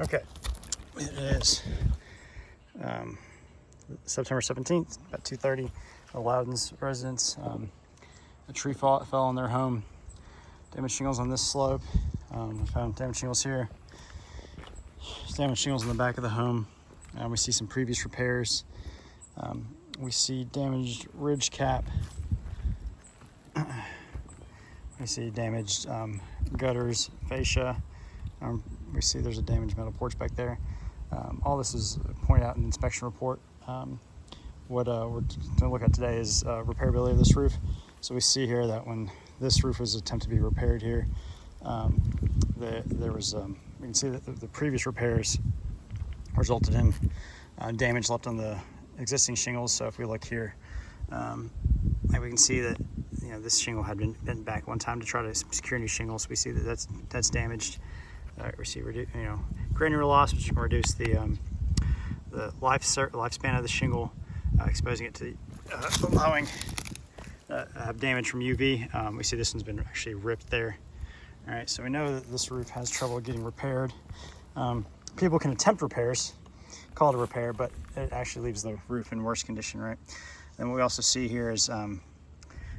Okay, it is September 17th, about 2:30. The Loudon's residence. A tree fell on their home. Damaged shingles on this slope. We found damaged shingles here. Damaged shingles on the back of the home. We see some previous repairs. We see damaged ridge cap. We see damaged gutters, fascia. We see there's a damaged metal porch back there. All this is pointed out in the inspection report. What we're going to look at today is repairability of this roof. So we see here that when this roof was attempted to be repaired here, there was, we can see that the previous repairs resulted in damage left on the existing shingles. So if we look here, we can see that this shingle had been bent back one time to try to secure new shingles. We see that that's damaged. We see granular loss, which can reduce the lifespan of the shingle, exposing it to allowing have damage from UV. We see this one's been actually ripped there. All right, so we know that this roof has trouble getting repaired. People can attempt repairs, call it a repair, but it actually leaves the roof in worse condition, right? And what we also see here is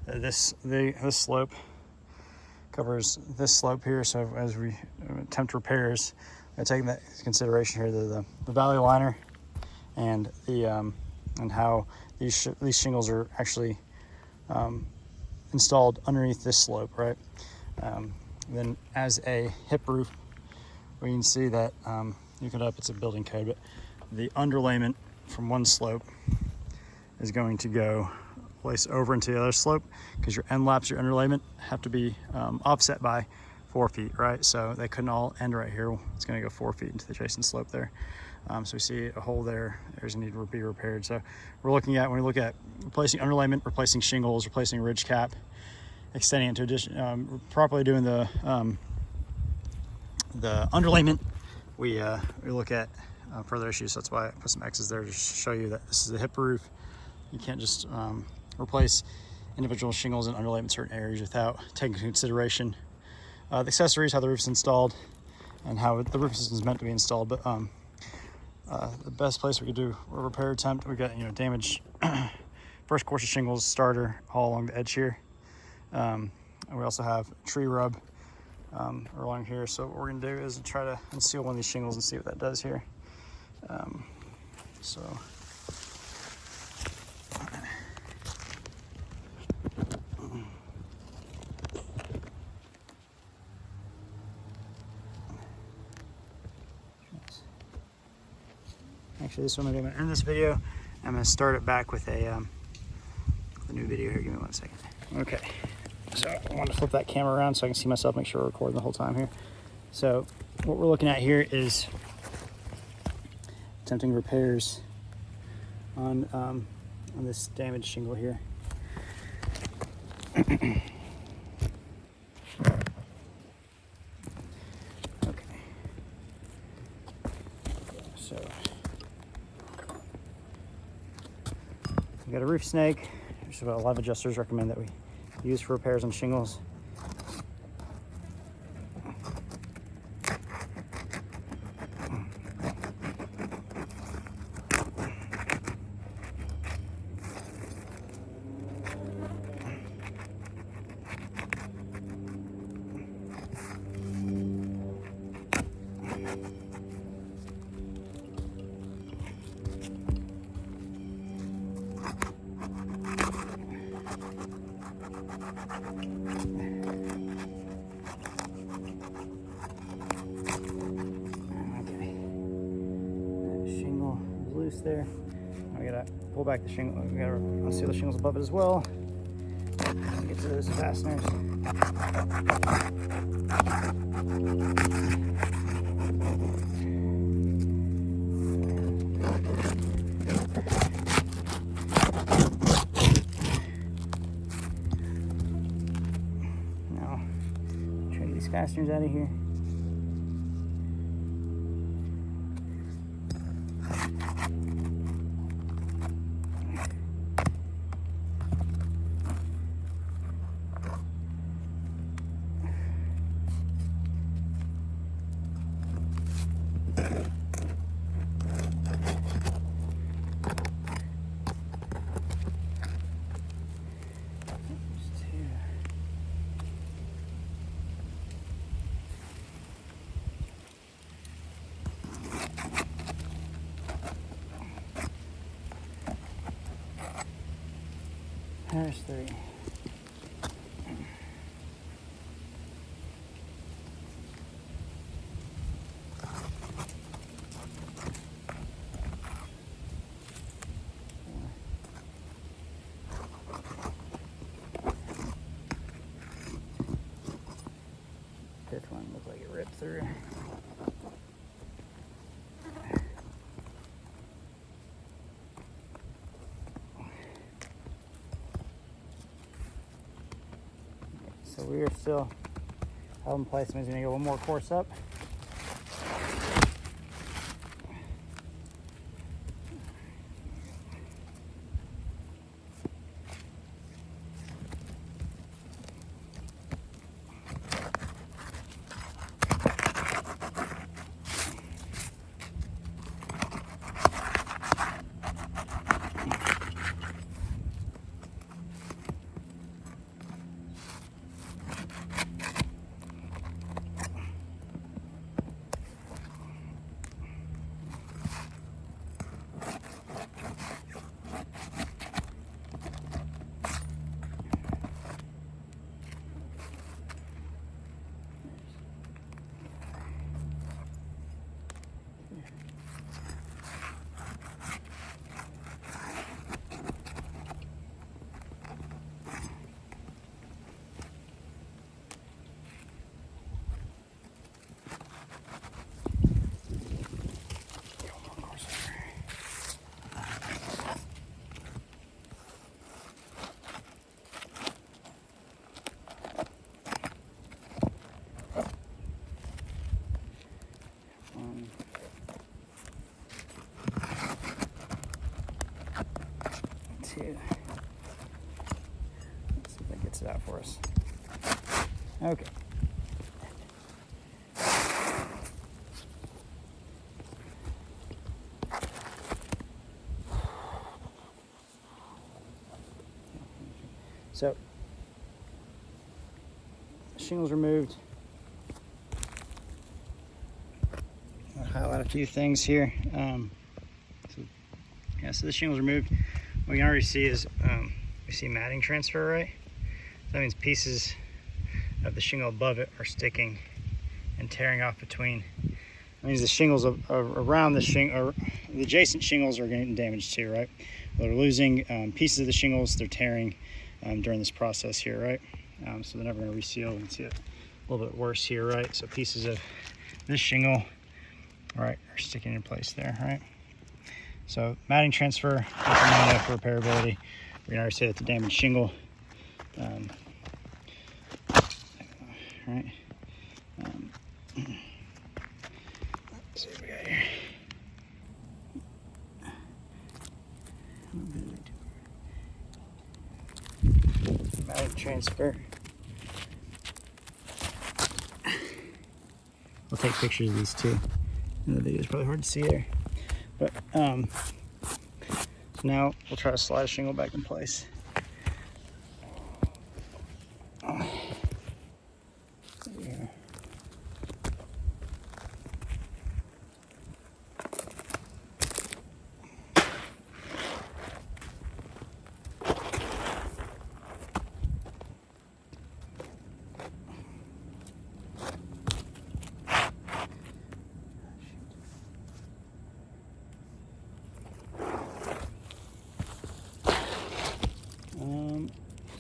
this slope covers this slope here. So as we attempt repairs, we're taking that into consideration here, the valley liner and and how these shingles are actually installed underneath this slope, right? Then as a hip roof, we can see that you can it's a building code, but the underlayment from one slope is going to go place over into the other slope, because your end laps, your underlayment have to be offset by 4 feet, right? So they couldn't all end right here. It's going to go 4 feet into the adjacent slope there. So we see a hole there. There's a need to be repaired. So we're looking at, when we look at replacing underlayment, replacing shingles, replacing ridge cap, extending it to addition, properly doing the underlayment, we look at further issues. So that's why I put some X's there to show you that this is a hip roof. You can't just replace individual shingles and underlayment in certain areas without taking into consideration the accessories, how the roof's installed, and how the roof system is meant to be installed. But the best place we could do a repair attempt, we got damaged first course of shingles, starter all along the edge here. And we also have tree rub along here. So what we're gonna do is try to unseal one of these shingles and see what that does here. Actually, this one I'm going to end this video. I'm going to start it back with a new video here. Give me 1 second. Okay, so I want to flip that camera around so I can see myself, make sure we're recording the whole time here. So what we're looking at here is attempting repairs on this damaged shingle here. Okay, so we got a roof snag, which is what a lot of adjusters recommend that we use for repairs on shingles. There. We gotta pull back the shingle. We gotta unseal the shingles above it as well. Get to those fasteners. Now, try to get these fasteners out of here. There's 3. Fifth one looked like it ripped through. So we are still held in place. Means we're gonna go one more course up. Two. Let's see if that gets it out for us. Okay. So, shingles removed. I'll highlight a few things here. So the shingles removed. What we can already see is we see matting transfer, right? So that means pieces of the shingle above it are sticking and tearing off between. That means the shingles around the shingle, the adjacent shingles are getting damaged too, right? They're losing pieces of the shingles, they're tearing during this process here, right? So they're never going to reseal. You can see it a little bit worse here, right? So pieces of this shingle, right, are sticking in place there, right? So matting transfer, for repairability. We can already say that's a damaged shingle. Right. Let's see what we got here. Matting transfer. I'll take pictures of these too. In the video is probably hard to see there. But so now we'll try to slide a shingle back in place.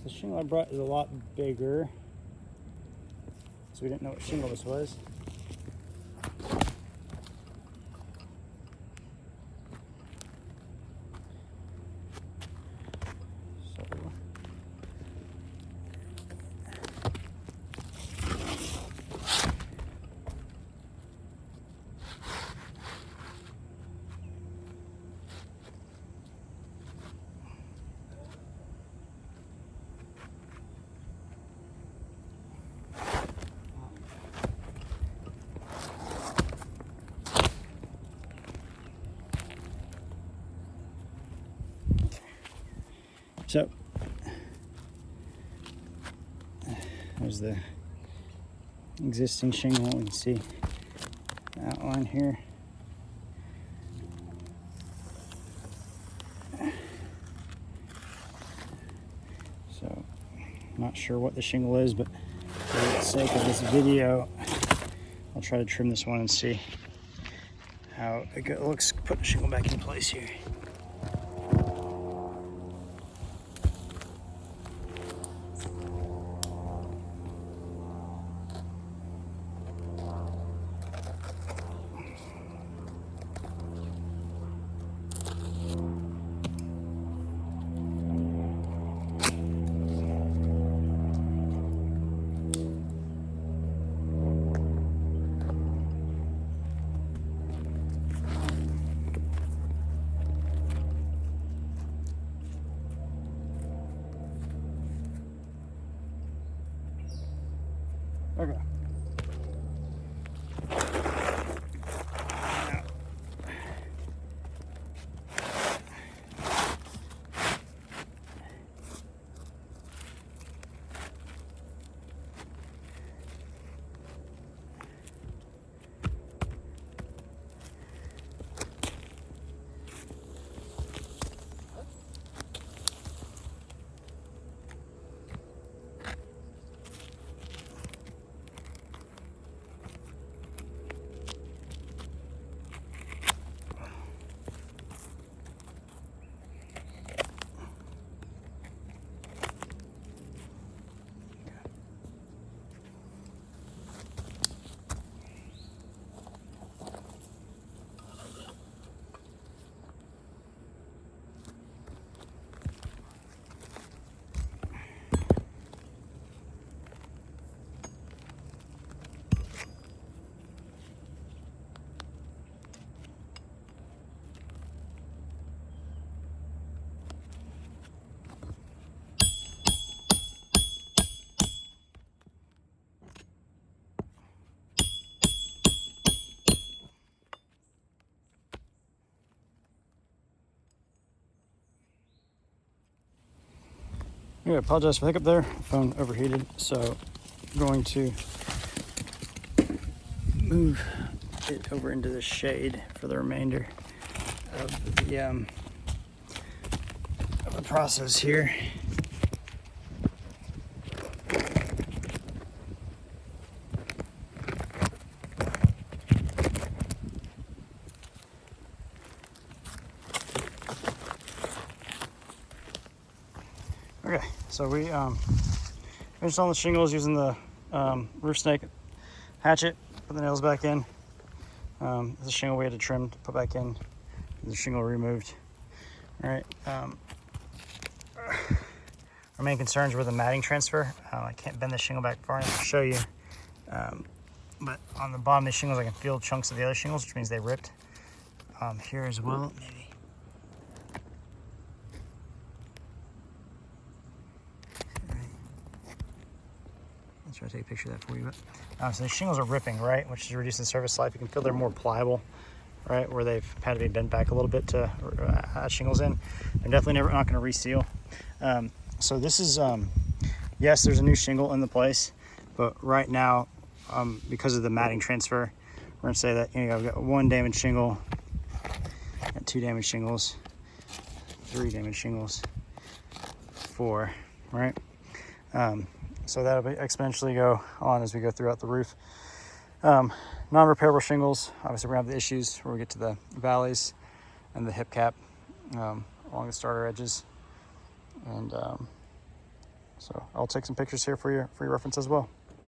The shingle I brought is a lot bigger, so we didn't know what shingle this was. So there's the existing shingle. We can see the outline here. So not sure what the shingle is, but for the sake of this video, I'll try to trim this one and see how it looks. Put the shingle back in place here. Okay. I apologize for the hiccup there. Phone overheated, so I'm going to move it over into the shade for the remainder of the process here. Okay, so we finished on the shingles using the roof snake hatchet. Put the nails back in. The shingle we had to trim to put back in. The shingle removed. All right. Our main concerns were the matting transfer. I can't bend the shingle back far enough to show you. But on the bottom of the shingles, I can feel chunks of the other shingles, which means they ripped. Here as well, maybe. Try to take a picture of that for you. So the shingles are ripping, right, which is reducing the surface life. You can feel they're more pliable, right, where they've had to be bent back a little bit to add shingles in. They're definitely not going to reseal. So this is, yes, there's a new shingle in the place, but right now, because of the matting transfer, we're going to say that I've got 1 damaged shingle, got 2 damaged shingles, 3 damaged shingles, 4, right? So that'll be exponentially go on as we go throughout the roof. Non-repairable shingles, obviously we're gonna have the issues where we get to the valleys and the hip cap along the starter edges. And so I'll take some pictures here for your reference as well.